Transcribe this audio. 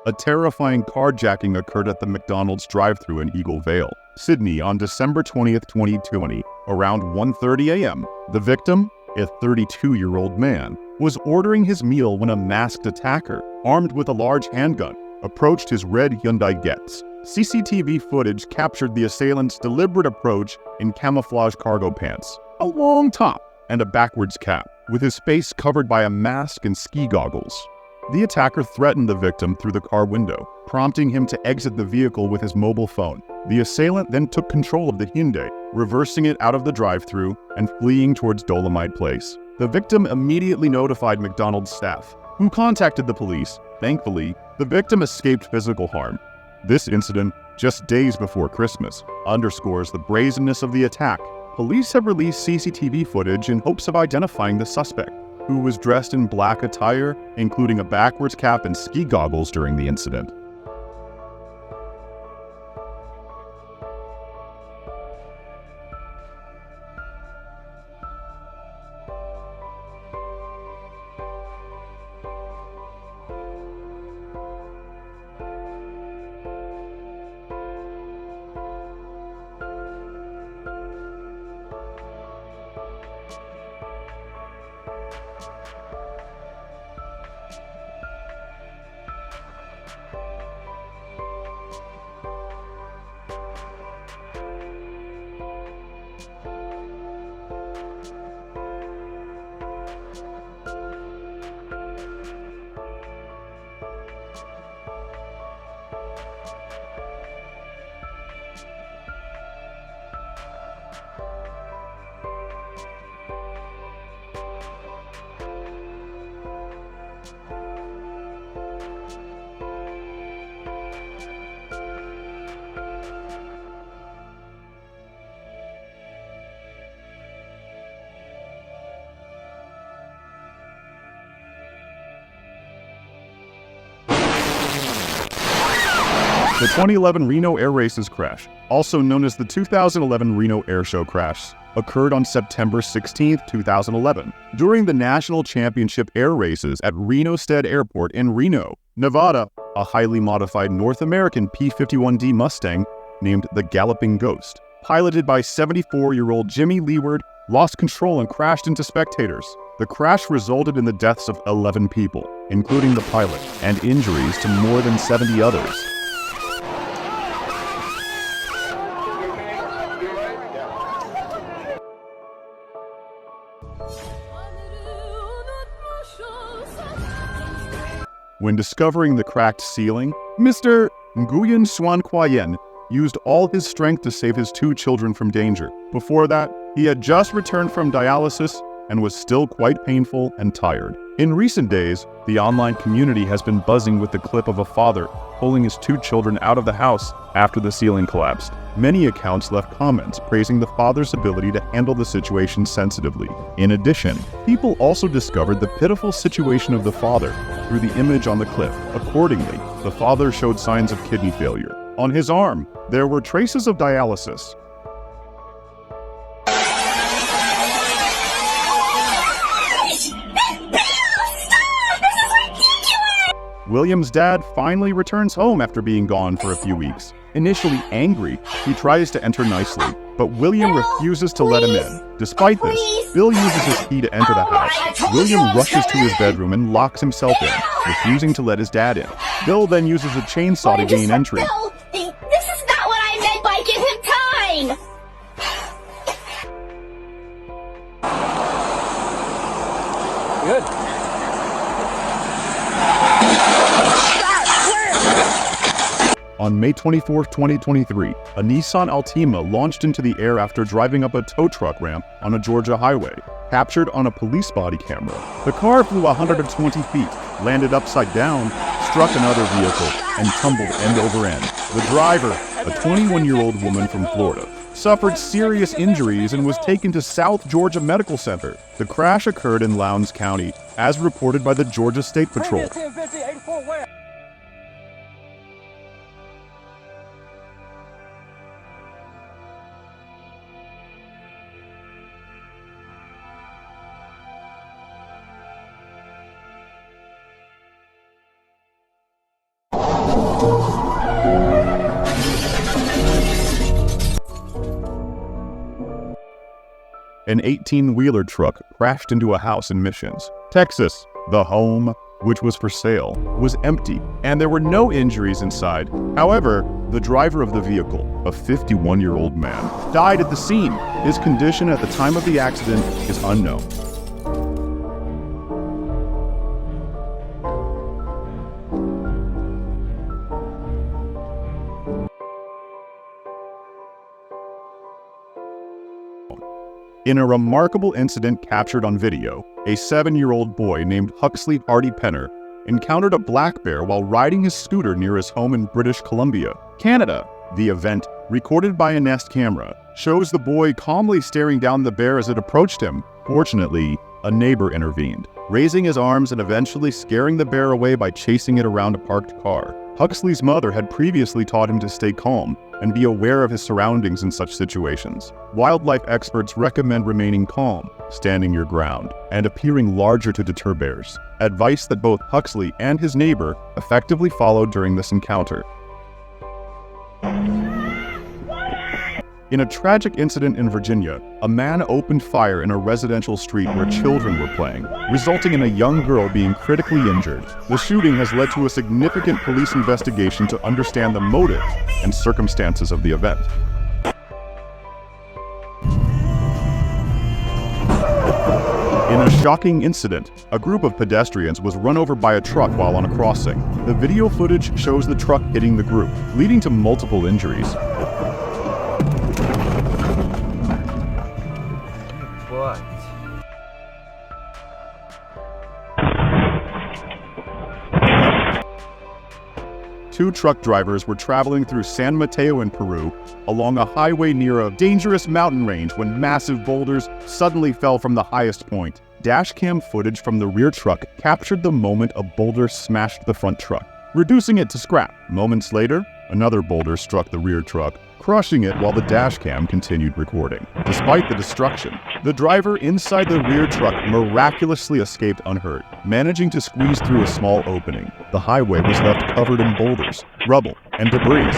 A terrifying carjacking occurred at the McDonald's drive-thru in Eagle Vale, Sydney on December 20th, 2020, around 1:30 a.m. The victim, a 32-year-old man, was ordering his meal when a masked attacker, armed with a large handgun, approached his red Hyundai Getz. CCTV footage captured the assailant's deliberate approach in camouflage cargo pants, a long top, and a backwards cap, with his face covered by a mask and ski goggles. The attacker threatened the victim through the car window, prompting him to exit the vehicle with his mobile phone. The assailant then took control of the Hyundai, reversing it out of the drive-thru and fleeing towards Dolomite Place. The victim immediately notified McDonald's staff, who contacted the police. Thankfully, the victim escaped physical harm. This incident, just days before Christmas, underscores the brazenness of the attack. Police have released CCTV footage in hopes of identifying the suspect, who was dressed in black attire, including a backwards cap and ski goggles during the incident. The 2011 Reno Air Races crash, also known as the 2011 Reno Air Show crash, occurred on September 16, 2011, during the National Championship Air Races at Reno Stead Airport in Reno, Nevada. A highly modified North American P-51D Mustang named the Galloping Ghost, piloted by 74-year-old Jimmy Leeward, lost control and crashed into spectators. The crash resulted in the deaths of 11 people, including the pilot, and injuries to more than 70 others. When discovering the cracked ceiling, Mr. Nguyen Xuan Quyen used all his strength to save his 2 children from danger. Before that, he had just returned from dialysis and was still quite painful and tired. In recent days, the online community has been buzzing with the clip of a father pulling his 2 children out of the house after the ceiling collapsed. Many accounts left comments praising the father's ability to handle the situation sensitively. In addition, people also discovered the pitiful situation of the father through the image on the clip. Accordingly, the father showed signs of kidney failure. On his arm, there were traces of dialysis. William's dad finally returns home after being gone for a few weeks. Initially angry, he tries to enter nicely, but William refuses to let him in. Despite this, Bill uses his key to enter the house. William rushes to his bedroom and locks himself in, refusing to let his dad in. Bill then uses a chainsaw to gain entry. Bill, this is not what I meant by give him time! Good. On May 24, 2023, a Nissan Altima launched into the air after driving up a tow truck ramp on a Georgia highway, captured on a police body camera. The car flew 120 feet, landed upside down, struck another vehicle, and tumbled end over end. The driver, a 21-year-old woman from Florida, suffered serious injuries and was taken to South Georgia Medical Center. The crash occurred in Lowndes County, as reported by the Georgia State Patrol. an 18-wheeler truck crashed into a house in Missions, Texas. The home, which was for sale, was empty, and there were no injuries inside. However, the driver of the vehicle, a 51-year-old man, died at the scene. His condition at the time of the accident is unknown. In a remarkable incident captured on video, a 7-year-old boy named Huxley Hardy Penner encountered a black bear while riding his scooter near his home in British Columbia, Canada. The event, recorded by a Nest camera, shows the boy calmly staring down the bear as it approached him. Fortunately, a neighbor intervened, raising his arms and eventually scaring the bear away by chasing it around a parked car. Huxley's mother had previously taught him to stay calm and be aware of his surroundings in such situations. Wildlife experts recommend remaining calm, standing your ground, and appearing larger to deter bears, advice that both Huxley and his neighbor effectively followed during this encounter. In a tragic incident in Virginia, a man opened fire in a residential street where children were playing, resulting in a young girl being critically injured. The shooting has led to a significant police investigation to understand the motive and circumstances of the event. In a shocking incident, a group of pedestrians was run over by a truck while on a crossing. The video footage shows the truck hitting the group, leading to multiple injuries. What? Two truck drivers were traveling through San Mateo in Peru along a highway near a dangerous mountain range when massive boulders suddenly fell from the highest point. Dashcam footage from the rear truck captured the moment a boulder smashed the front truck, reducing it to scrap. Moments later, another boulder struck the rear truck, crushing it while the dashcam continued recording. Despite the destruction, the driver inside the rear truck miraculously escaped unhurt, managing to squeeze through a small opening. The highway was left covered in boulders, rubble, and debris,